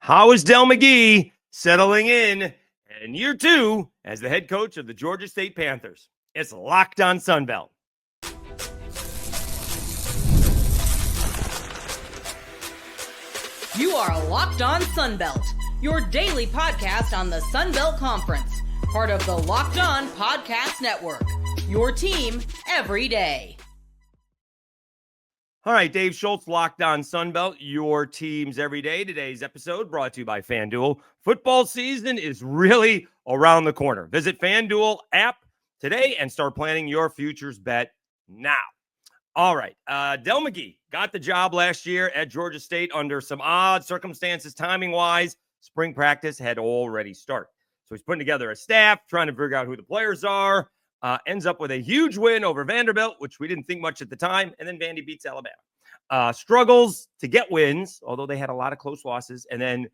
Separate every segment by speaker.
Speaker 1: How is Dell McGee settling in year two as the head coach of the Georgia State Panthers? It's Locked on Sunbelt.
Speaker 2: You are Locked on Sunbelt, your daily podcast on the Sunbelt Conference, part of the Locked on Podcast Network, your team every day.
Speaker 1: All right, Dave Schultz, Locked on Sunbelt, your teams every day. Today's episode brought to you by FanDuel. Football season is really around the corner. Visit FanDuel app today and start planning your futures bet now. All right, Dell McGee got the job last year at Georgia State under some odd circumstances, timing-wise. Spring practice had already started. So he's putting together a staff, trying to figure out who the players are. Ends up with a huge win over Vanderbilt, which we didn't think much at the time, and then Vandy beats Alabama. Struggles to get wins, although they had a lot of close losses, and then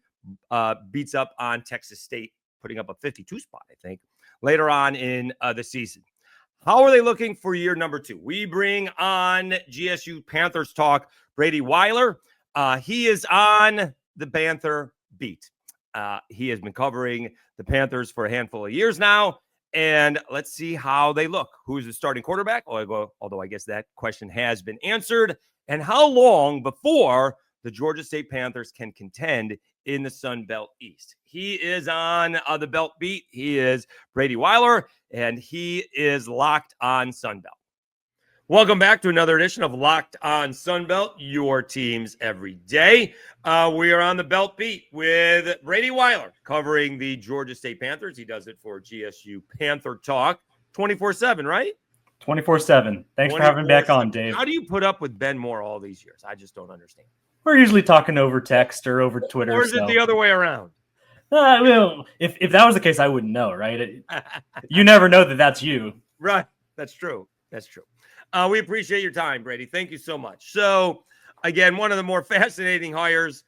Speaker 1: beats up on Texas State, putting up a 52 spot, I think, later on in the season. How are they looking for year number two? We bring on GSU Panthers talk, Brady Weiler. He is on the Panther beat. He has been covering the Panthers for a handful of years now. And let's see how they look. Who's the starting quarterback? Although I guess that question has been answered. And how long before the Georgia State Panthers can contend in the Sun Belt East? He is on the Belt Beat. He is Brady Weiler, and he is Locked on Sunbelt. Welcome back to another edition of Locked on Sunbelt, your teams every day. We are on the Belt Beat with Brady Weiler covering the Georgia State Panthers. He does it for GSU Panther Talk 24/7, right?
Speaker 3: 24/7. Thanks for having me back on, Dave.
Speaker 1: How do you put up with Ben Moore all these years? I just don't understand.
Speaker 3: We're usually talking over text or over Twitter.
Speaker 1: Or is it the other way around?
Speaker 3: Well, if that was the case, I wouldn't know, right? You never know that that's you.
Speaker 1: Right. That's true. That's true. We appreciate your time, Brady. Thank you so much. So, again, one of the more fascinating hires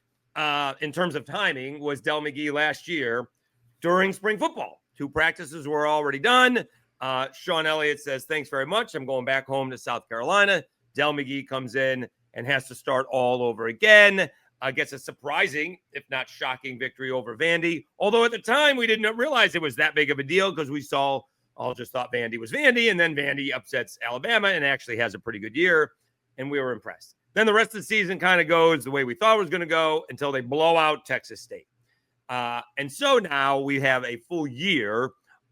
Speaker 1: in terms of timing was Dell McGee last year during spring football. 2 practices were already done. Sean Elliott says, thanks very much. I'm going back home to South Carolina. Dell McGee comes in and has to start all over again. Gets a surprising, if not shocking, victory over Vandy. Although at the time, we didn't realize it was that big of a deal because we all just thought Vandy was Vandy, and then Vandy upsets Alabama and actually has a pretty good year, and we were impressed. Then the rest of the season kind of goes the way we thought it was going to go until they blow out Texas State. And so now we have a full year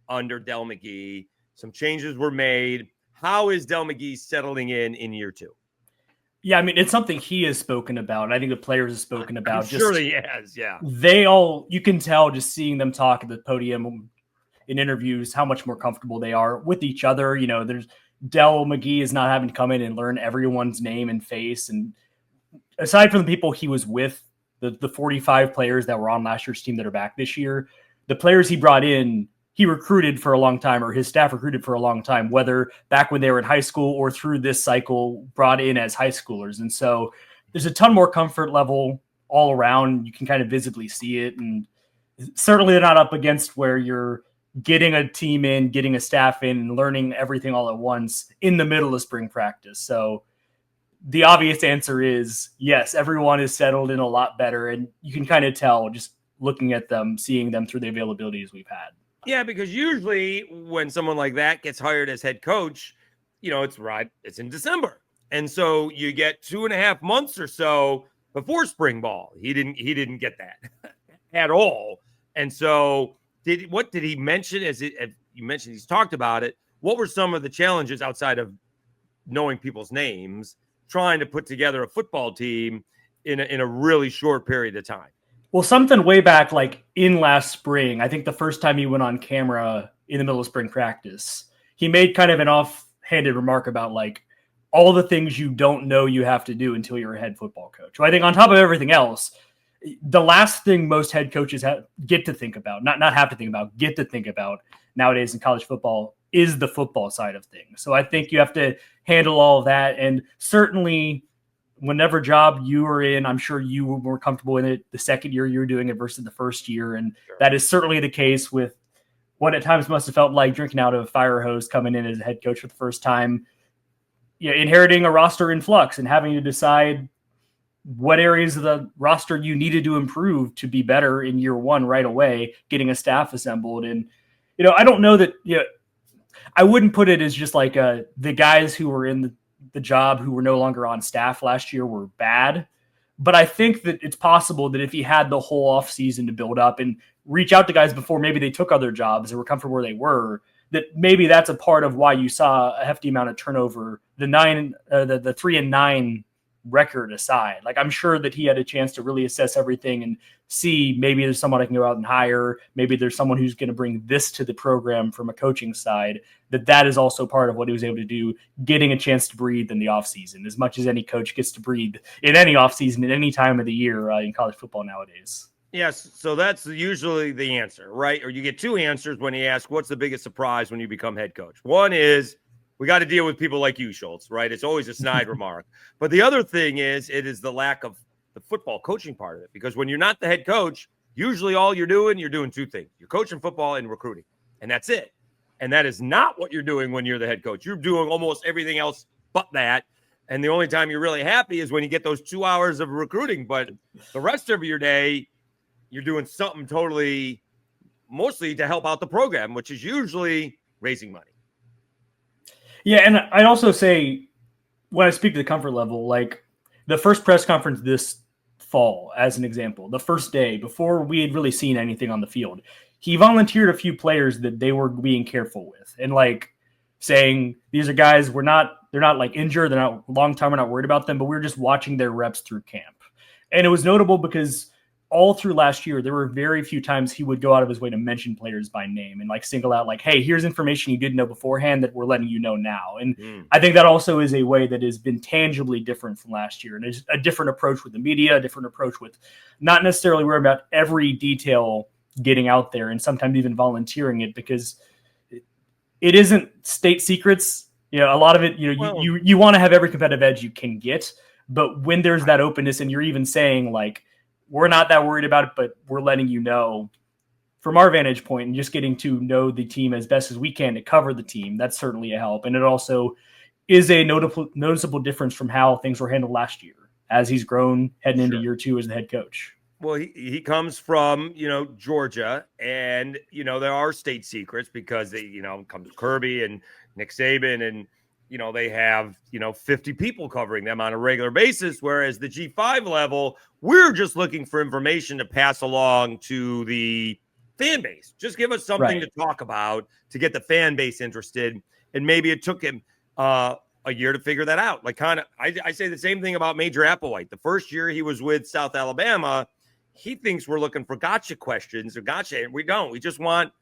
Speaker 1: under Dell McGee. Some changes were made. How is Dell McGee settling in year two?
Speaker 3: Yeah, I mean, it's something he has spoken about, and I think the players have spoken about.
Speaker 1: Surely he has, yeah.
Speaker 3: You can tell just seeing them talk at the podium in interviews how much more comfortable they are with each other. You know, there's Dell McGee is not having to come in and learn everyone's name and face. And aside from the people he was with, the 45 players that were on last year's team that are back this year, the players he brought in, he recruited for a long time, or his staff recruited for a long time, whether back when they were in high school or through this cycle brought in as high schoolers. And so there's a ton more comfort level all around. You can kind of visibly see it. And certainly they're not up against where you're getting a team in, getting a staff in, and learning everything all at once in the middle of spring practice. So the obvious answer is yes, everyone is settled in a lot better. And you can kind of tell just looking at them, seeing them through the availabilities we've had.
Speaker 1: Yeah, because usually when someone like that gets hired as head coach, you know, it's in December. And so you get 2.5 months or so before spring ball. He didn't get that at all. And so what did he mention? You mentioned he's talked about it. What were some of the challenges outside of knowing people's names, trying to put together a football team in a really short period of time?
Speaker 3: Well, something way back, like in last spring, I think the first time he went on camera in the middle of spring practice, he made kind of an offhanded remark about like all the things you don't know you have to do until you're a head football coach. Well, I think on top of everything else, the last thing most head coaches get to think about nowadays in college football is the football side of things. So I think you have to handle all of that. And certainly whenever job you were in, I'm sure you were more comfortable in it the second year you were doing it versus the first year. And that is certainly the case with what at times must have felt like drinking out of a fire hose coming in as a head coach for the first time, inheriting a roster in flux and having to decide what areas of the roster you needed to improve to be better in year one right away, getting a staff assembled. And, I don't know that, I wouldn't put it as just like the guys who were in the job who were no longer on staff last year were bad. But I think that it's possible that if he had the whole offseason to build up and reach out to guys before maybe they took other jobs or were comfortable where they were, that maybe that's a part of why you saw a hefty amount of turnover. The 3-9 record aside, like I'm sure that he had a chance to really assess everything and see maybe there's someone I can go out and hire. Maybe there's someone who's going to bring this to the program from a coaching side. That is also part of what he was able to do, getting a chance to breathe in the offseason, as much as any coach gets to breathe in any offseason at any time of the year in college football nowadays.
Speaker 1: Yes, so that's usually the answer, right? Or you get two answers when you ask, what's the biggest surprise when you become head coach? One is, we got to deal with people like you, Schultz, right? It's always a snide remark. But the other thing is, it is the lack of the football coaching part of it. Because when you're not the head coach, usually all you're doing two things. You're coaching football and recruiting, and that's it. And that is not what you're doing when you're the head coach. You're doing almost everything else but that. And the only time you're really happy is when you get those 2 hours of recruiting. But the rest of your day, you're doing something totally, mostly to help out the program, which is usually raising money.
Speaker 3: Yeah, and I'd also say, when I speak to the comfort level, like the first press conference this fall, as an example, the first day, before we had really seen anything on the field, he volunteered a few players that they were being careful with and like saying, these are guys, they're not like injured, they're not long time, we're not worried about them, but we're just watching their reps through camp. And it was notable because all through last year, there were very few times he would go out of his way to mention players by name and like single out like, hey, here's information you didn't know beforehand that we're letting you know now. And I think that also is a way that has been tangibly different from last year. And it's a different approach with the media, a different approach with not necessarily worrying about every detail getting out there and sometimes even volunteering it, because it isn't state secrets. A lot of it, you want to have every competitive edge you can get. But when there's that openness and you're even saying like, we're not that worried about it, but we're letting you know from our vantage point and just getting to know the team as best as we can to cover the team. That's certainly a help. And it also is a noticeable difference from how things were handled last year as he's grown heading into year two as the head coach.
Speaker 1: Well, he comes from, Georgia, and, there are state secrets because they, come to Kirby and Nick Saban and, they have, 50 people covering them on a regular basis, whereas the G5 level, we're just looking for information to pass along to the fan base. Just give us something to talk about to get the fan base interested. And maybe it took him a year to figure that out. Like I say the same thing about Major Applewhite. The first year he was with South Alabama, he thinks we're looking for gotcha questions or gotcha. And we don't. We just want,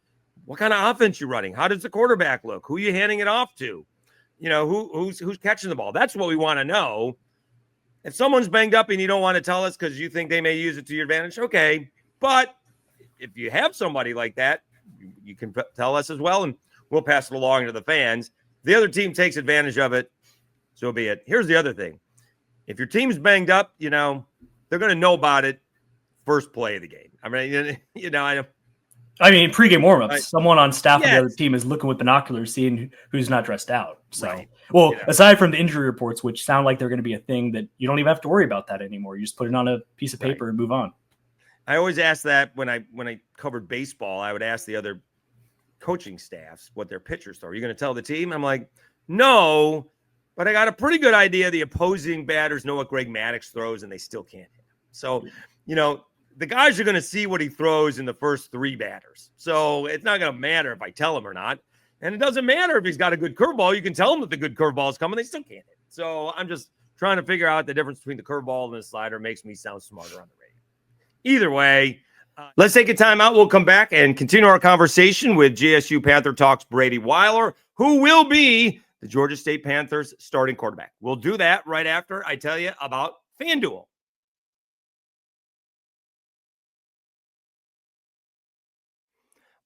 Speaker 1: what kind of offense you running? How does the quarterback look? Who are you handing it off to? Who's catching the ball? That's what we want to know. If someone's banged up and you don't want to tell us because you think they may use it to your advantage, okay. But if you have somebody like that, you can tell us as well, and we'll pass it along to the fans. The other team takes advantage of it, so be it. Here's the other thing. If your team's banged up, they're going to know about it first play of the game. I mean,
Speaker 3: pregame warmups, someone on staff of the other team is looking with binoculars, seeing who's not dressed out. So, aside from the injury reports, which sound like they're going to be a thing that you don't even have to worry about that anymore. You just put it on a piece of paper and move on.
Speaker 1: I always ask that when I covered baseball. I would ask the other coaching staffs what their pitchers throw. Are you going to tell the team? I'm like, no, but I got a pretty good idea the opposing batters know what Greg Maddux throws, and they still can't hit him. So, the guys are going to see what he throws in the first three batters. So it's not going to matter if I tell him or not. And it doesn't matter if he's got a good curveball. You can tell him that the good curveball is coming. They still can't hit it. So I'm just trying to figure out the difference between the curveball and the slider. Makes me sound smarter on the radio. Either way, let's take a timeout. We'll come back and continue our conversation with GSU Panther Talks Brady Weiler, who will be the Georgia State Panthers starting quarterback. We'll do that right after I tell you about FanDuel.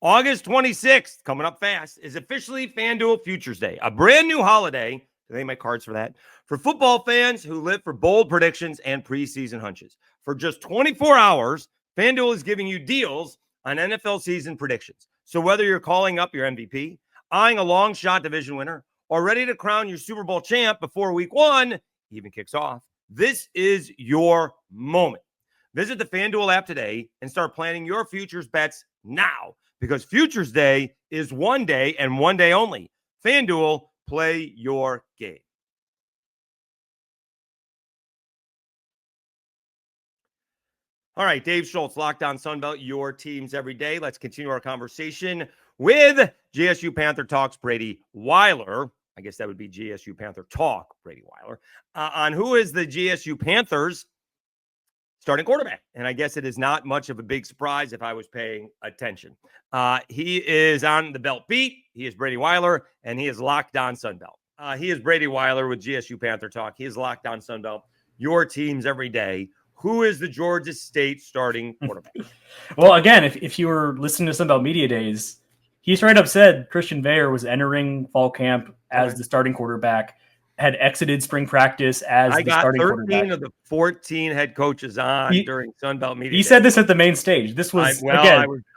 Speaker 1: August 26th, coming up fast, is officially FanDuel Futures Day, a brand new holiday. Do they make cards for that? For football fans who live for bold predictions and preseason hunches. For just 24 hours, FanDuel is giving you deals on NFL season predictions. So whether you're calling up your MVP, eyeing a long shot division winner, or ready to crown your Super Bowl champ before week one even kicks off, This is your moment. Visit the FanDuel app today and start planning your futures bets now, because Futures Day is one day and one day only. FanDuel, play your game. All right, Dave Schultz, Locked On Sunbelt, your teams every day. Let's continue our conversation with GSU Panther Talks Brady Weiler. I guess that would be GSU Panther Talk Brady Weiler on who is the GSU Panthers starting quarterback. And I guess it is not much of a big surprise if I was paying attention. He is on the Belt Beat. He is Brady Weiler, and he is Locked On Sunbelt. He is Brady Weiler with GSU Panther Talk. He is Locked On Sunbelt, your teams every day. Who is the Georgia State starting quarterback?
Speaker 3: Well, again, if you were listening to Sunbelt Media Days, he straight up said Christian Veilleux was entering fall camp as the starting quarterback, had exited spring practice as the starting quarterback. I got 13
Speaker 1: of the 14 head coaches on during Sunbelt Media Days.
Speaker 3: He said this at the main stage. This was,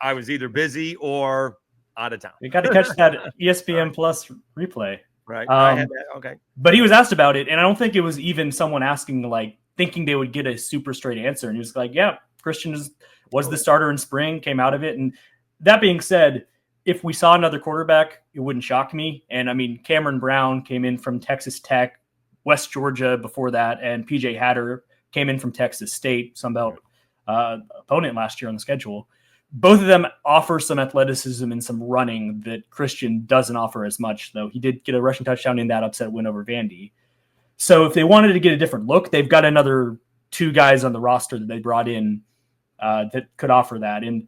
Speaker 1: I was either busy or out of town.
Speaker 3: You got to catch that ESPN Plus replay.
Speaker 1: Right. I had that. Okay.
Speaker 3: But he was asked about it, and I don't think it was even someone asking, thinking they would get a super straight answer. And he was like, yeah, Christian was the starter in spring, came out of it. And that being said, if we saw another quarterback, it wouldn't shock me. And I mean, Cameron Brown came in from Texas Tech, West Georgia before that, and PJ Hatter came in from Texas State, Sunbelt opponent last year on the schedule. Both of them offer some athleticism and some running that Christian doesn't offer as much, though he did get a rushing touchdown in that upset win over Vandy. So if they wanted to get a different look, they've got another two guys on the roster that they brought in that could offer that. And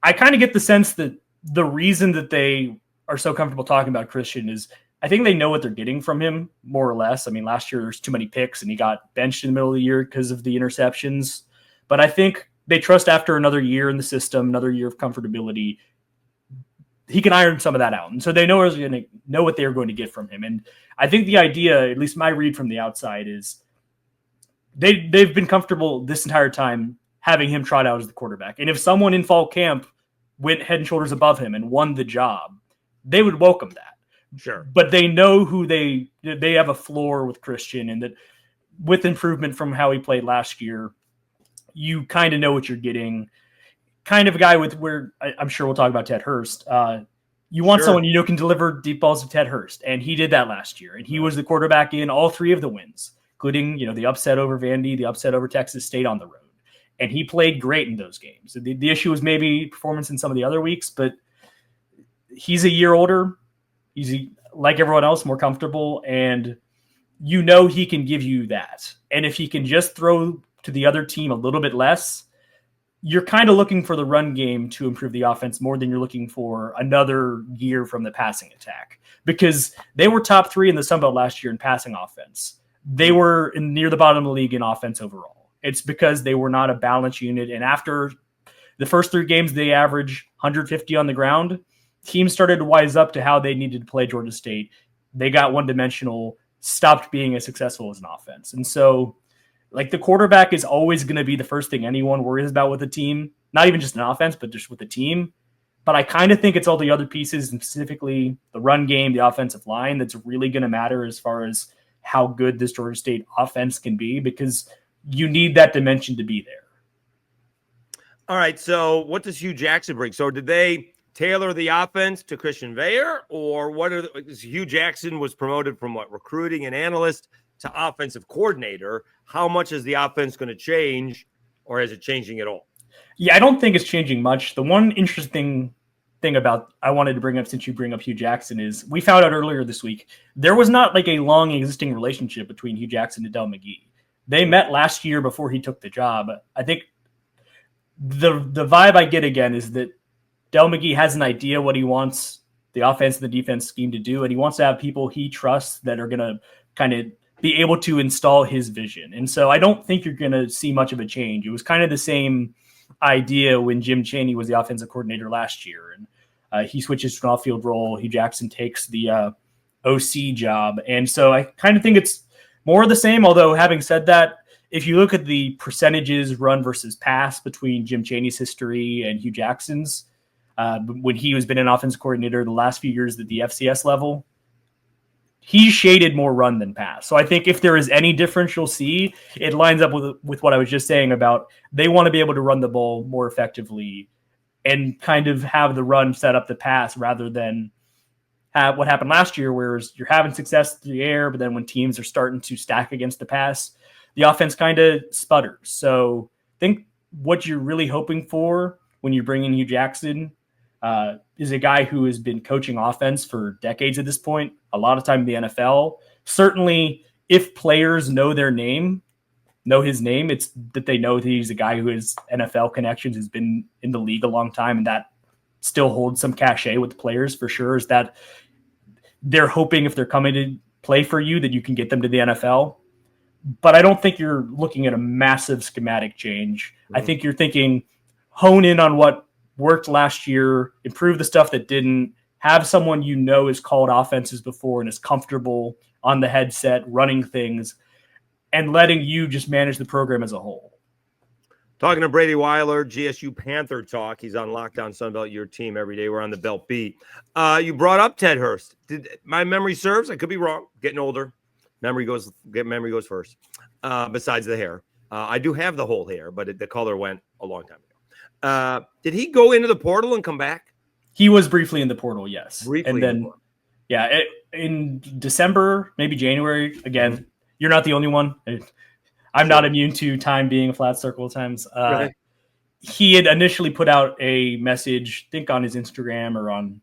Speaker 3: I kind of get the sense that the reason that they are so comfortable talking about Christian is I think they know what they're getting from him, more or less. I mean, last year there's too many picks and he got benched in the middle of the year because of the interceptions. But I think they trust after another year in the system, another year of comfortability, he can iron some of that out. And so they know what they're going to get from him. And I think the idea, at least my read from the outside, is they've been comfortable this entire time having him trot out as the quarterback. And if someone in fall camp went head and shoulders above him and won the job, they would welcome that.
Speaker 1: Sure.
Speaker 3: But they know who they have a floor with Christian, and that with improvement from how he played last year, you kind of know what you're getting. Kind of a guy with where I'm sure we'll talk about Ted Hurst. You want someone can deliver deep balls to Ted Hurst, and he did that last year. And he was the quarterback in all three of the wins, including the upset over Vandy, the upset over Texas State on the road. And he played great in those games. The issue was maybe performance in some of the other weeks, but he's a year older. He's like everyone else, more comfortable, and he can give you that. And if he can just throw to the other team a little bit less, you're kind of looking for the run game to improve the offense more than you're looking for another year from the passing attack, because they were top 3 in the Sun Belt last year in passing offense. They were near the bottom of the league in offense overall. It's because they were not a balanced unit. And after the first 3 games, they averaged 150 on the ground. Teams started to wise up to how they needed to play Georgia State. They got one-dimensional, stopped being as successful as an offense. And so the quarterback is always going to be the first thing anyone worries about with a team, not even just an offense, but just with the team. But I kind of think it's all the other pieces, and specifically the run game, the offensive line, that's really going to matter as far as how good this Georgia State offense can be, because you need that dimension to be there.
Speaker 1: All right. So what does Hue Jackson bring? So did they tailor the offense to Christian Veilleux, or Hue Jackson was promoted from recruiting and analyst to offensive coordinator? How much is the offense going to change, or is it changing at all?
Speaker 3: Yeah, I don't think it's changing much. The one interesting thing I wanted to bring up, since you bring up Hue Jackson, is we found out earlier this week there was not a long existing relationship between Hue Jackson and Dell McGee. They met last year before he took the job. I think the vibe I get again is that Dell McGee has an idea what he wants the offense and the defense scheme to do, and he wants to have people he trusts that are going to kind of be able to install his vision. And so I don't think you're going to see much of a change. It was kind of the same idea when Jim Chaney was the offensive coordinator last year, and he switches to an off-field role. Hugh Jackson takes the OC job. And so I kind of think it's more of the same, although having said that, if you look at the percentages run versus pass between Jim Chaney's history and Hugh Jackson's, when he has been an offensive coordinator the last few years at the FCS level, he's shaded more run than pass. So I think if there is any difference you'll see, it lines up with what I was just saying about they want to be able to run the ball more effectively and kind of have the run set up the pass rather than have what happened last year, where you're having success through the air, but then when teams are starting to stack against the pass, the offense kind of sputters. So I think what you're really hoping for when you bring in Hue Jackson is a guy who has been coaching offense for decades at this point, a lot of time in the NFL. Certainly, if players know his name, it's that they know that he's a guy who has NFL connections, has been in the league a long time, and that still holds some cachet with the players for sure, is that they're hoping if they're coming to play for you that you can get them to the NFL. But I don't think you're looking at a massive schematic change. I think you're thinking hone in on what worked last year, improve the stuff that didn't, have someone has called offenses before and is comfortable on the headset running things, and letting you just manage the program as a whole.
Speaker 1: Talking to Brady Weiler, GSU Panther Talk. He's on Lockdown Sunbelt, your team every day. We're on the Belt Beat. You brought up Ted Hurst. Did my memory serves? I could be wrong. Getting older. Memory goes first. Besides the hair. I do have the whole hair, but the color went a long time ago. Did he go into the portal and come back?
Speaker 3: He was briefly in the portal, yes.
Speaker 1: Briefly.
Speaker 3: And then, in December, maybe January, again, you're not the only one. I'm not immune to time being a flat circle at times.
Speaker 1: Right.
Speaker 3: He had initially put out a message, I think on his Instagram or on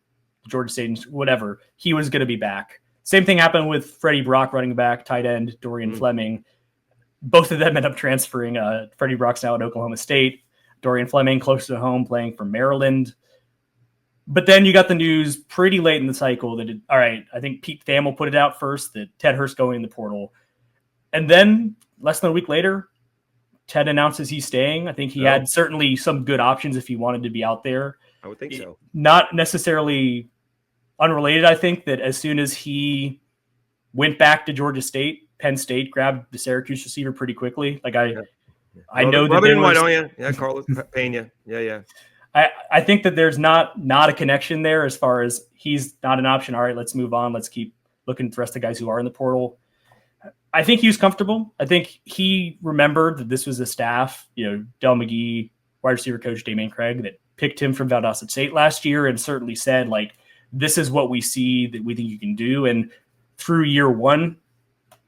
Speaker 3: Georgia State, whatever. He was going to be back. Same thing happened with Freddie Brock, running back, tight end, Dorian Fleming. Both of them ended up transferring. Freddie Brock's now at Oklahoma State. Dorian Fleming close to home, playing for Maryland. But then you got the news pretty late in the cycle that, I think Pete Thamel put it out first, that Ted Hurst going in the portal. And then less than a week later, Ted announces he's staying. I think he had certainly some good options if he wanted to be out there.
Speaker 1: I would think so.
Speaker 3: Not necessarily unrelated, I think, that as soon as he went back to Georgia State, Penn State grabbed the Syracuse receiver pretty quickly. I know that there
Speaker 1: why
Speaker 3: was,
Speaker 1: don't you? Yeah, Carlos Pena. Yeah.
Speaker 3: I think that there's not a connection there as far as he's not an option. All right, let's move on. Let's keep looking at the rest of the guys who are in the portal. I think he was comfortable. I think he remembered that this was a staff, Dell McGee, wide receiver coach Damian Craig, that picked him from Valdosta State last year and certainly said, this is what we see that we think you can do. And through year one,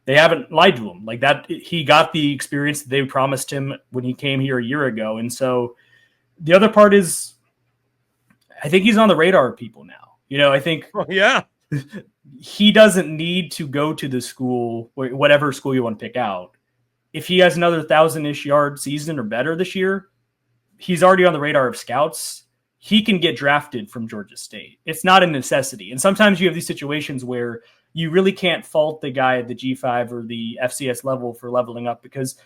Speaker 3: they haven't lied to him like that. He got the experience that they promised him when he came here a year ago. And so the other part is, I think he's on the radar of people now. I think he doesn't need to go to the school, whatever school you want to pick out. If he has another 1,000-ish yard season or better this year, he's already on the radar of scouts. He can get drafted from Georgia State. It's not a necessity. And sometimes you have these situations where you really can't fault the guy at the G5 or the FCS level for leveling up, because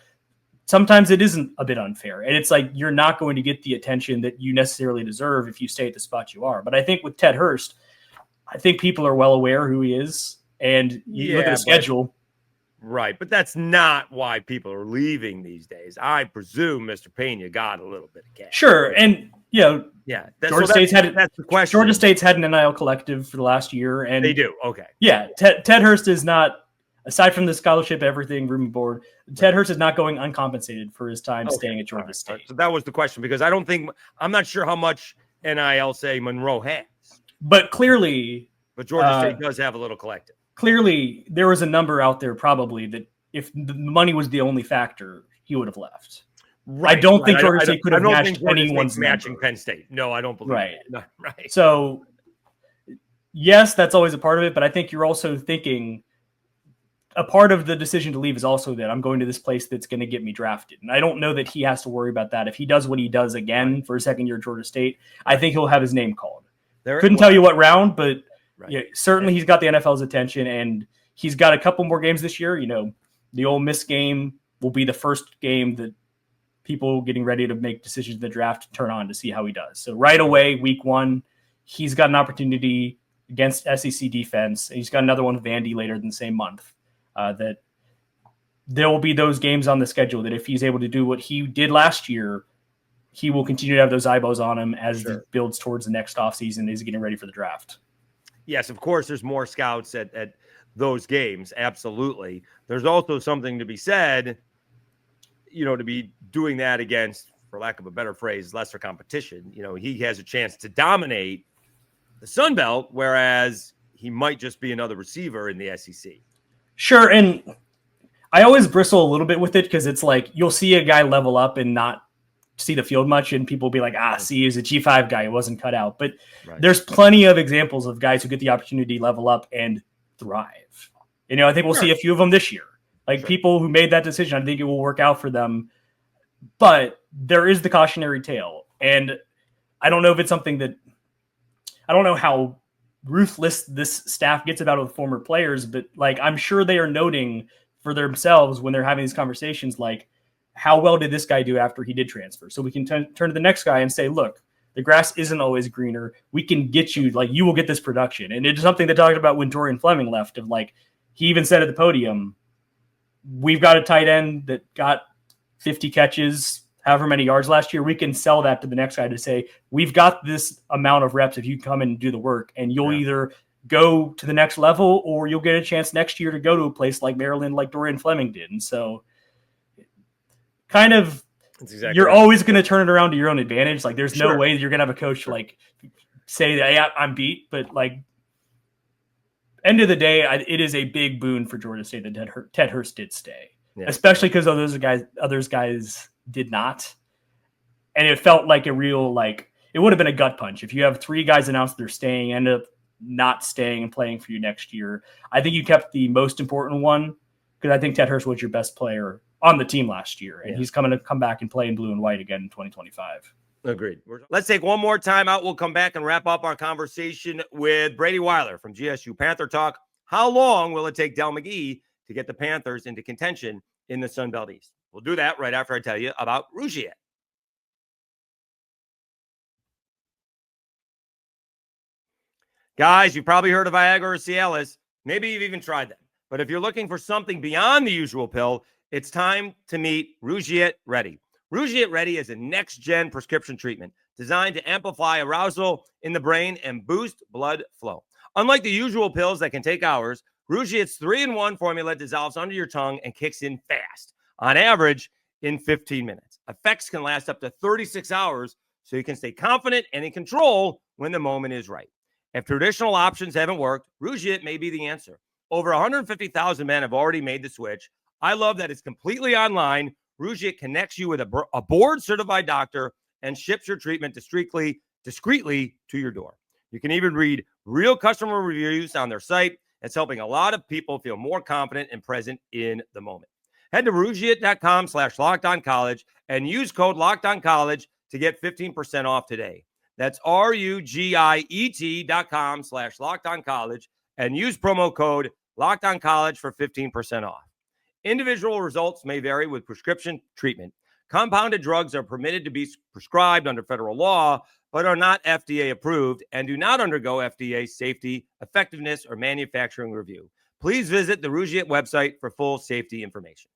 Speaker 3: sometimes it isn't a bit unfair. And it's you're not going to get the attention that you necessarily deserve if you stay at the spot you are. But I think with Ted Hurst, I think people are well aware who he is. And you look at the schedule.
Speaker 1: Right. But that's not why people are leaving these days. I presume Mr. Pena got a little bit of cash.
Speaker 3: Sure. And, Georgia State's
Speaker 1: that's the question.
Speaker 3: Georgia State's had an NIL collective for the last year. And
Speaker 1: they do. Okay.
Speaker 3: Yeah. Ted Hurst is not, aside from the scholarship, everything, room and board, Ted Hurst is not going uncompensated for his time staying at Georgia State.
Speaker 1: So that was the question, because I'm not sure how much NIL, say, Monroe has.
Speaker 3: But clearly,
Speaker 1: Georgia State does have a little collective.
Speaker 3: Clearly, there was a number out there probably that if the money was the only factor, he would have left. Right. I don't think Georgia State could have matched anyone's
Speaker 1: matching
Speaker 3: number.
Speaker 1: Penn State. No, I don't believe
Speaker 3: right.
Speaker 1: That. No, right.
Speaker 3: So, yes, that's always a part of it, but I think you're also thinking a part of the decision to leave is also that I'm going to this place that's going to get me drafted. And I don't know that he has to worry about that. If he does what he does again for a second year at Georgia State, I think he'll have his name called. Couldn't tell you what round, but certainly he's got the NFL's attention, and he's got a couple more games this year. The Ole Miss game will be the first game that people getting ready to make decisions in the draft turn on to see how he does. So right away, week one, he's got an opportunity against SEC defense. He's got another one with Vandy later in the same month. That there will be those games on the schedule that if he's able to do what he did last year, he will continue to have those eyeballs on him as it builds towards the next offseason as he's getting ready for the draft.
Speaker 1: Yes, of course, there's more scouts at those games. Absolutely. There's also something to be said, to be doing that against, for lack of a better phrase, lesser competition. He has a chance to dominate the Sun Belt, whereas he might just be another receiver in the SEC.
Speaker 3: Sure. And I always bristle a little bit with it because it's like you'll see a guy level up and not see the field much, and people will be like, see, he's a G5 guy. It wasn't cut out. But there's plenty of examples of guys who get the opportunity to level up and thrive. I think we'll see a few of them this year. People who made that decision, I think it will work out for them. But there is the cautionary tale. And I don't know if it's something that – I don't know how ruthless this staff gets about with former players, but I'm sure they are noting for themselves when they're having these conversations, how well did this guy do after he did transfer? So we can turn to the next guy and say, look, the grass isn't always greener. We can get you, you will get this production. And it's something they talked about when Dorian Fleming left of he even said at the podium, we've got a tight end that got 50 catches, however many yards last year. We can sell that to the next guy to say, we've got this amount of reps if you come in and do the work, and you'll either go to the next level or you'll get a chance next year to go to a place like Maryland, like Dorian Fleming did. And so kind of you're always going to turn it around to your own advantage. There's no way that you're going to have a coach say that, yeah, I'm beat. But end of the day, it is a big boon for Georgia State that Ted Hurst did stay, especially because others guys did not. And it felt like a real, it would have been a gut punch. If you have 3 guys announced they're staying, end up not staying and playing for you next year. I think you kept the most important one because I think Ted Hurst was your best player on the team last year, and he's coming to come back and play in blue and white again in 2025.
Speaker 1: Agreed. Let's take one more time out. We'll come back and wrap up our conversation with Brady Weiler from GSU Panther Talk. How long will it take Dell McGee to get the Panthers into contention in the Sun Belt East? We'll do that right after I tell you about Rougiet. Guys, you've probably heard of Viagra or Cialis. Maybe you've even tried them. But if you're looking for something beyond the usual pill, it's time to meet Rougiet Ready. Rougiet Ready is a next-gen prescription treatment designed to amplify arousal in the brain and boost blood flow. Unlike the usual pills that can take hours, Rougiet's 3-in-1 formula dissolves under your tongue and kicks in fast, on average in 15 minutes. Effects can last up to 36 hours, so you can stay confident and in control when the moment is right. If traditional options haven't worked, Rougiet may be the answer. Over 150,000 men have already made the switch. I love that it's completely online. Rougiet connects you with a board-certified doctor and ships your treatment discreetly to your door. You can even read real customer reviews on their site. It's helping a lot of people feel more confident and present in the moment. Head to Rougiet.com/LockedOnCollege and use code LockedOnCollege to get 15% off today. That's RUGIET.com/LockedOnCollege and use promo code LockedOnCollege for 15% off. Individual results may vary with prescription treatment. Compounded drugs are permitted to be prescribed under federal law, but are not FDA approved and do not undergo FDA safety, effectiveness, or manufacturing review. Please visit the Rougiet website for full safety information.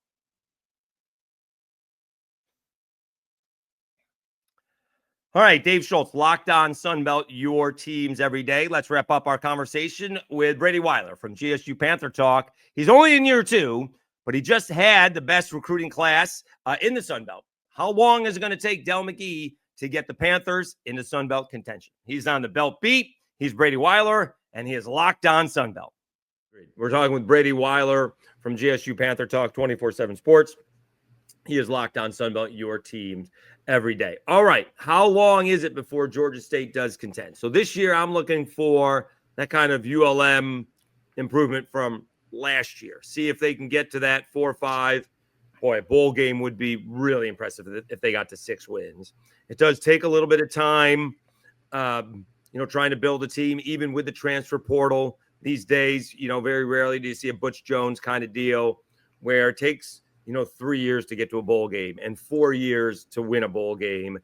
Speaker 1: All right, Dave Schultz, Locked On Sunbelt, your teams every day. Let's wrap up our conversation with Brady Weiler from GSU Panther Talk. He's only in year 2, but he just had the best recruiting class in the Sunbelt. How long is it going to take Dell McGee to get the Panthers into Sunbelt contention? He's on the Belt Beat. He's Brady Weiler, and he is Locked On Sunbelt. We're talking with Brady Weiler from GSU Panther Talk 24/7 Sports. He is Locked On Sunbelt, your teams every day. All right, how long is it before Georgia State does contend? So this year I'm looking for that kind of ULM improvement from last year. See if they can get to that 4 or 5. Boy, a bowl game would be really impressive if they got to 6 wins. It does take a little bit of time, trying to build a team, even with the transfer portal these days. Very rarely do you see a Butch Jones kind of deal where it takes, 3 years to get to a bowl game and 4 years to win a bowl game.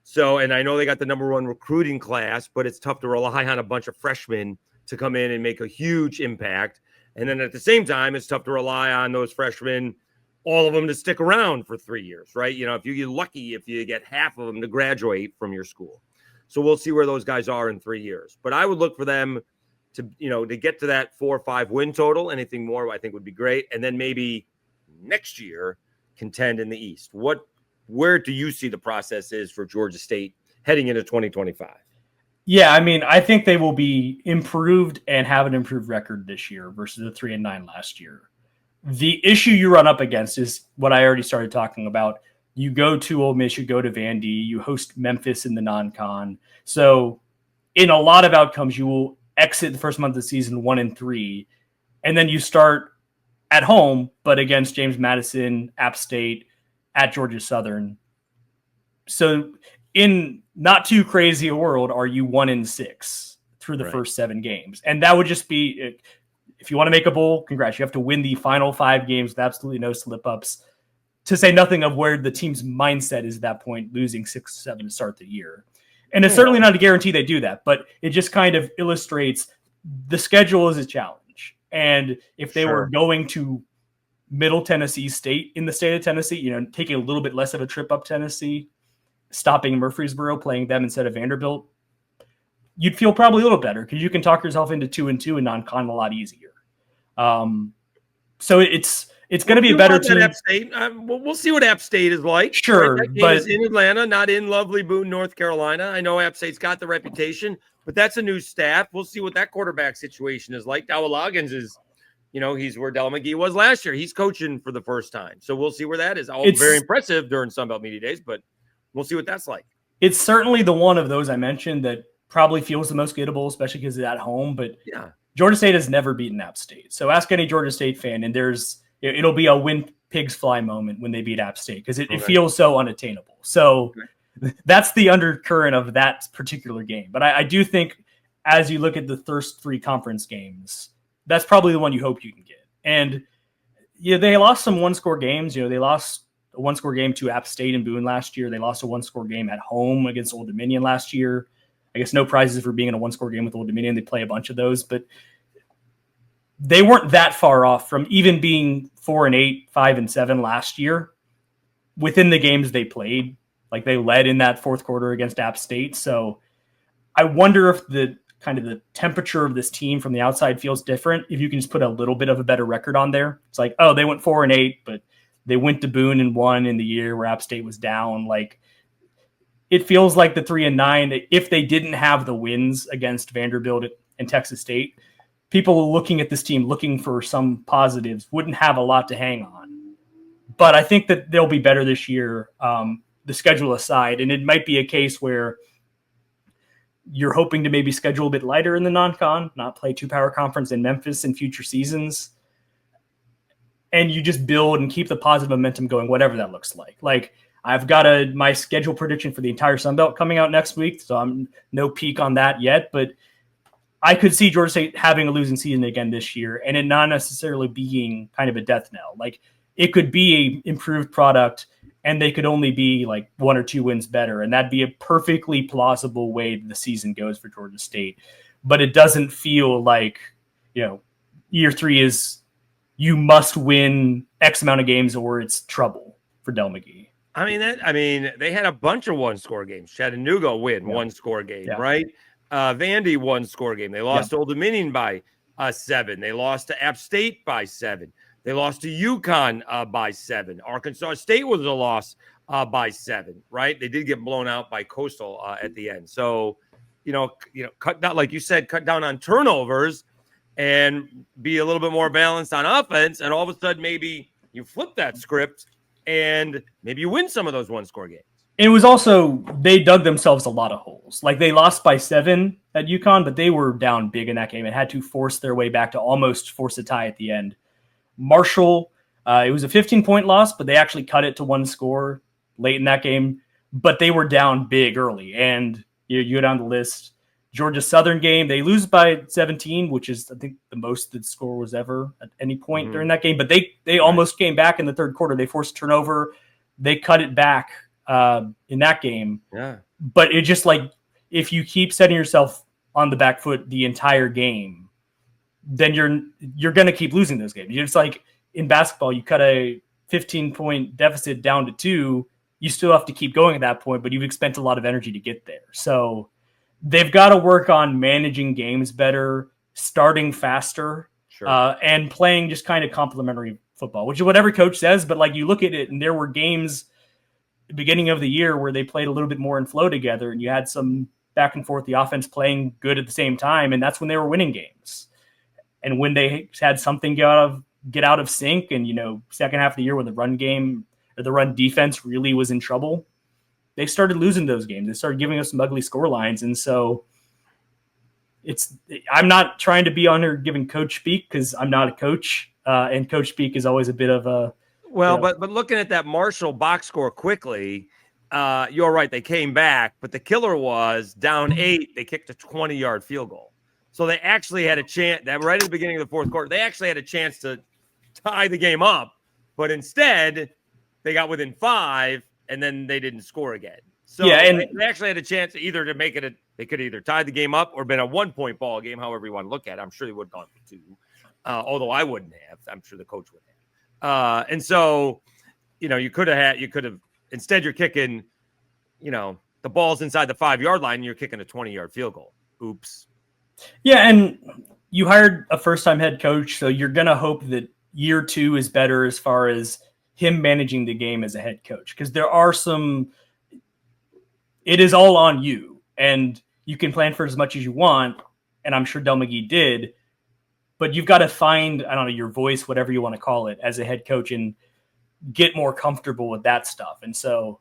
Speaker 1: So, and I know they got the number 1 recruiting class, but it's tough to rely on a bunch of freshmen to come in and make a huge impact. And then at the same time, it's tough to rely on those freshmen, all of them, to stick around for 3 years, right? If you're lucky, if you get half of them to graduate from your school. So we'll see where those guys are in 3 years. But I would look for them to get to that 4 or 5 win total. Anything more, I think, would be great. And then maybe next year contend in the East. Where do you see the process is for Georgia State heading into 2025?
Speaker 3: Yeah, I mean, I think they will be improved and have an improved record this year versus the 3-9 last year. The issue you run up against is what I already started talking about. You go to Ole Miss, you go to Vandy, you host Memphis in the non-con. So in a lot of outcomes, you will exit the first month of the season 1-3, and then you start at home, but against James Madison, App State, at Georgia Southern. So in not too crazy a world, are you 1-6 through the first 7 games? And that would just be, if you want to make a bowl, congrats. You have to win the final 5 games with absolutely no slip-ups, to say nothing of where the team's mindset is at that point, losing 6-7 to start the year. And it's certainly not a guarantee they do that, but it just kind of illustrates the schedule is a challenge. And if they were going to Middle Tennessee State in the state of Tennessee, taking a little bit less of a trip up Tennessee, stopping Murfreesboro, playing them instead of Vanderbilt, you'd feel probably a little better because you can talk yourself into 2-2 and non-con a lot easier. So it's going to be a better team.
Speaker 1: App State. We'll see what App State is like.
Speaker 3: Sure,
Speaker 1: right? That game is in Atlanta, not in lovely Boone, North Carolina. I know App State's got the reputation, but that's a new staff. We'll see what that quarterback situation is like. Dowell Loggins is, he's where Dell McGee was last year. He's coaching for the first time, so we'll see where that is. It's very impressive during Sunbelt Media Days, but we'll see what that's like.
Speaker 3: It's certainly the one of those I mentioned that probably feels the most gettable, especially because it's at home. But Georgia State has never beaten App State, so ask any Georgia State fan, and it'll be a win pigs fly moment when they beat App State because it feels so unattainable. So that's the undercurrent of that particular game. But I do think as you look at the first 3 conference games, that's probably the one you hope you can get. And they lost some 1-score games. They lost a 1-score game to App State and Boone last year. They lost a 1-score game at home against Old Dominion last year. I guess no prizes for being in a 1-score game with Old Dominion. They play a bunch of those, but they weren't that far off from even being 4-8, 5-7 last year within the games they played. Like they led in that fourth quarter against App State. So I wonder if the temperature of this team from the outside feels different. If you can just put a little bit of a better record on there, it's like, they went 4-8, but they went to Boone and won in the year where App State was down. Like it feels like the 3-9, if they didn't have the wins against Vanderbilt and Texas State, people looking at this team, looking for some positives, wouldn't have a lot to hang on. But I think that they'll be better this year, the schedule aside. And it might be a case where you're hoping to maybe schedule a bit lighter in the non-con, not play 2-power conference in Memphis in future seasons. And you just build and keep the positive momentum going, whatever that looks like. Like I've got my schedule prediction for the entire Sun Belt coming out next week. So I'm no peak on that yet, but I could see Georgia State having a losing season again this year and it not necessarily being kind of a death knell. Like it could be a improved product and they could only be like 1 or 2 wins better. And that'd be a perfectly plausible way the season goes for Georgia State. But it doesn't feel like, year 3 is you must win X amount of games or it's trouble for Dell McGee.
Speaker 1: They had a bunch of 1-score games. Chattanooga win 1-score game, right? Vandy 1-score game. They lost to Old Dominion by 7. They lost to App State by 7. They lost to UConn by 7. Arkansas State was a loss by 7, right? They did get blown out by Coastal at the end. So, cut down, like you said, cut down on turnovers and be a little bit more balanced on offense. And all of a sudden, maybe you flip that script and maybe you win some of those 1-score games.
Speaker 3: It was also, they dug themselves a lot of holes. Like they lost by 7 at UConn, but they were down big in that game and had to force their way back to almost force a tie at the end. Marshall, it was a 15-point loss, but they actually cut it to 1 score late in that game. But they were down big early. And you go down the list. Georgia Southern game, they lose by 17, which is, I think, the most the score was ever at any point during that game. But they almost came back in the third quarter. They forced a turnover. They cut it back in that game. Yeah. But it just like, if you keep setting yourself on the back foot the entire game, then you're going to keep losing those games. It's like in basketball, you cut a 15-point deficit down to 2. You still have to keep going at that point, but you've expended a lot of energy to get there. So they've got to work on managing games better, starting faster,
Speaker 1: Sure.
Speaker 3: and playing just kind of complementary football, which is what every coach says. But like you look at it, and there were games at the beginning of the year where they played a little bit more in flow together, and you had some back and forth, the offense playing good at the same time, and that's when they were winning games. And when they had something get out of sync, and second half of the year when the run game or the run defense really was in trouble, they started losing those games. They started giving us some ugly score lines. And so I'm not trying to be on here giving coach speak, because I'm not a coach, and coach speak is always a bit of a
Speaker 1: but looking at that Marshall box score quickly, you're right, they came back, but the killer was down 8, they kicked a 20-yard field goal. So they actually had a chance that right at the beginning of the fourth quarter, they actually had a chance to tie the game up, but instead they got within 5 and then they didn't score again. So they actually had a chance either to make it they could either tie the game up or been a 1-point ball game, however you want to look at it. I'm sure they would have gone for 2, although I wouldn't have. I'm sure the coach would have. And so, you could have, instead you're kicking, the ball's inside the 5-yard line and you're kicking a 20-yard field goal. Oops.
Speaker 3: Yeah, and you hired a first-time head coach, so you're going to hope that year 2 is better as far as him managing the game as a head coach, because there are it is all on you, and you can plan for as much as you want, and I'm sure Dell McGee did, but you've got to find, I don't know, your voice, whatever you want to call it, as a head coach, and get more comfortable with that stuff. And so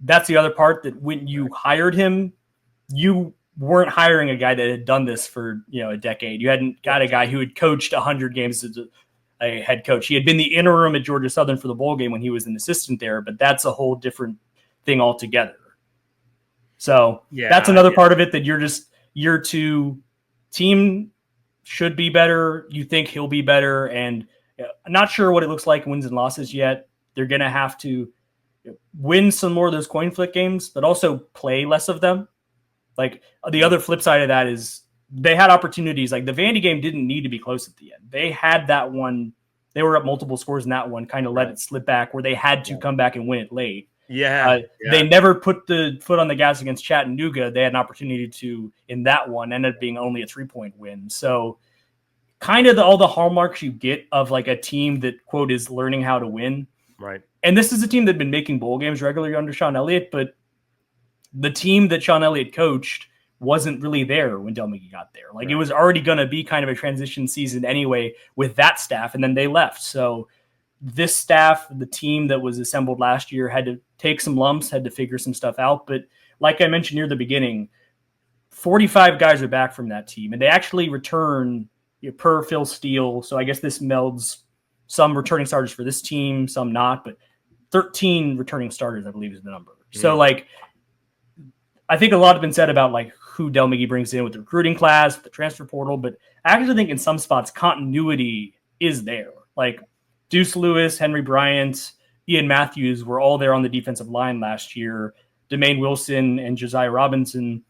Speaker 3: that's the other part, that when you hired him, you weren't hiring a guy that had done this for a decade. You hadn't got a guy who had coached 100 games as a head coach. He had been the interim at Georgia Southern for the bowl game when he was an assistant there, but that's a whole different thing altogether. So that's another part of it, that you're just year 2, team should be better. You think he'll be better, and I'm not sure what it looks like in wins and losses yet. They're going to have to win some more of those coin flip games, but also play less of them. Like, the other flip side of that is they had opportunities. Like, the Vandy game didn't need to be close at the end. They had that one. They were up multiple scores in that one, kind of let it slip back where they had to come back and win it late. They never put the foot on the gas against Chattanooga. They had an opportunity to, in that one, ended up being only a 3-point win. So kind of all the hallmarks you get of like a team that, quote, is learning how to win.
Speaker 1: Right.
Speaker 3: And this is a team that had been making bowl games regularly under Sean Elliott, but the team that Sean Elliott coached wasn't really there when Dell McGee got there. Like, It was already going to be kind of a transition season anyway with that staff, and then they left. So this staff, the team that was assembled last year, had to take some lumps, had to figure some stuff out. But like I mentioned near the beginning, 45 guys are back from that team, and they actually return per Phil Steele. So I guess this melds some returning starters for this team, some not, but 13 returning starters, I believe, is the number. Mm-hmm. So like, I think a lot has been said about like who Dell McGee brings in with the recruiting class, the transfer portal, but I actually think in some spots continuity is there. Like Deuce Lewis, Henry Bryant, Ian Matthews were all there on the defensive line last year. Demaine Wilson and Josiah Robinson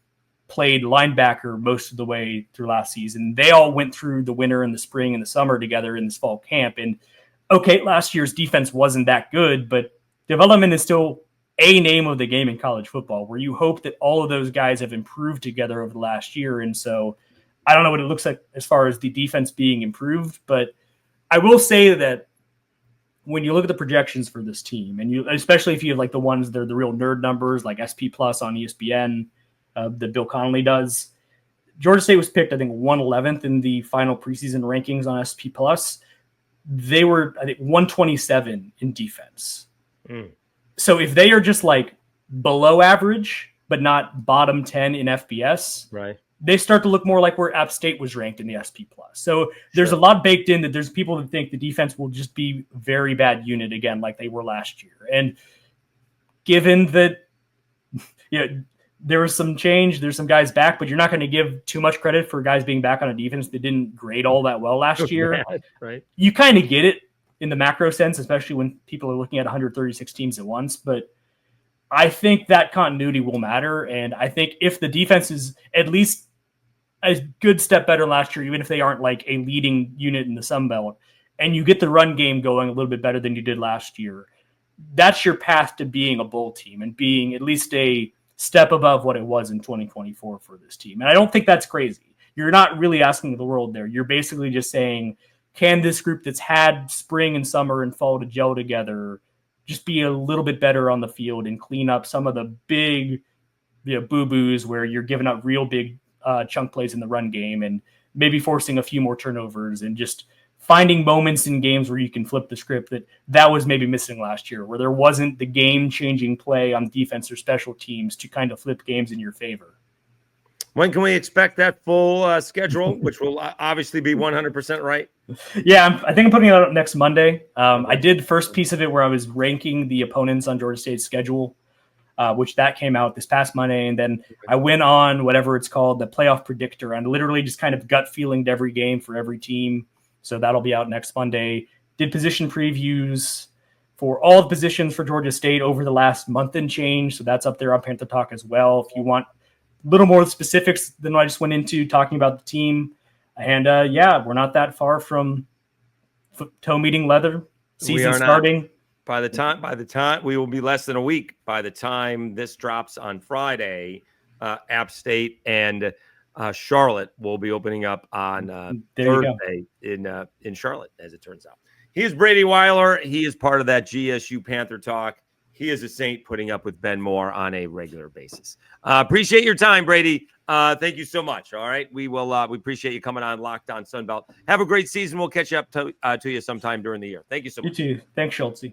Speaker 3: played linebacker most of the way through last season. They all went through the winter and the spring and the summer together in this fall camp. And okay, last year's defense wasn't that good, but development is still a name of the game in college football, where you hope that all of those guys have improved together over the last year. And so I don't know what it looks like as far as the defense being improved, but I will say that when you look at the projections for this team, and you, especially if you have like the ones that are the real nerd numbers, like SP Plus on ESPN, that Bill Connolly does, Georgia State was picked, I think, 111th in the final preseason rankings on SP Plus. They were, I think, 127 in defense. So if they are just like below average, but not bottom 10 in FBS,
Speaker 1: right,
Speaker 3: they start to look more like where App State was ranked in the SP Plus. So there's a lot baked in that there's people that think the defense will just be very bad unit again, like they were last year. And given that, there was some change, there's some guys back, but you're not going to give too much credit for guys being back on a defense that didn't grade all that well last year.
Speaker 1: Right.
Speaker 3: You kind of get it in the macro sense, especially when people are looking at 136 teams at once. But I think that continuity will matter. And I think if the defense is at least a good step better last year, even if they aren't like a leading unit in the Sun Belt, and you get the run game going a little bit better than you did last year, that's your path to being a bowl team and being at least a step above what it was in 2024 for this team. And I don't think that's crazy. you're not really asking the world there. You're basically just saying, can this group that's had spring and summer and fall to gel together just be a little bit better on the field and clean up some of the big boo-boos where you're giving up real big chunk plays in the run game and maybe forcing a few more turnovers and just finding moments in games where you can flip the script that was maybe missing last year, where there wasn't the game-changing play on defense or special teams to kind of flip games in your favor.
Speaker 1: When can we expect that full schedule, which will obviously be 100% right?
Speaker 3: Yeah, I think I'm putting it out next Monday. I did the first piece of it where I was ranking the opponents on Georgia State's schedule, which that came out this past Monday. And then I went on whatever it's called, the playoff predictor, and literally just kind of gut feeling to every game for every team. So that'll be out next Monday. Did position previews for all the positions for Georgia State over the last month and change. So that's up there on Panther Talk as well. If you want a little more specifics than what I just went into talking about the team. And we're not that far from toe meeting leather. Season starting.
Speaker 1: By the time we will be less than a week by the time this drops on Friday. App State and Charlotte will be opening up on Thursday in Charlotte, as it turns out. He is Brady Weiler. He is part of that GSU Panther Talk. He is a saint putting up with Ben Moore on a regular basis. Appreciate your time, Brady. Thank you so much. All right. We appreciate you coming on Locked On Sunbelt. Have a great season. We'll catch up to you sometime during the year. Thank you so much.
Speaker 3: You too. Thanks, Schultz.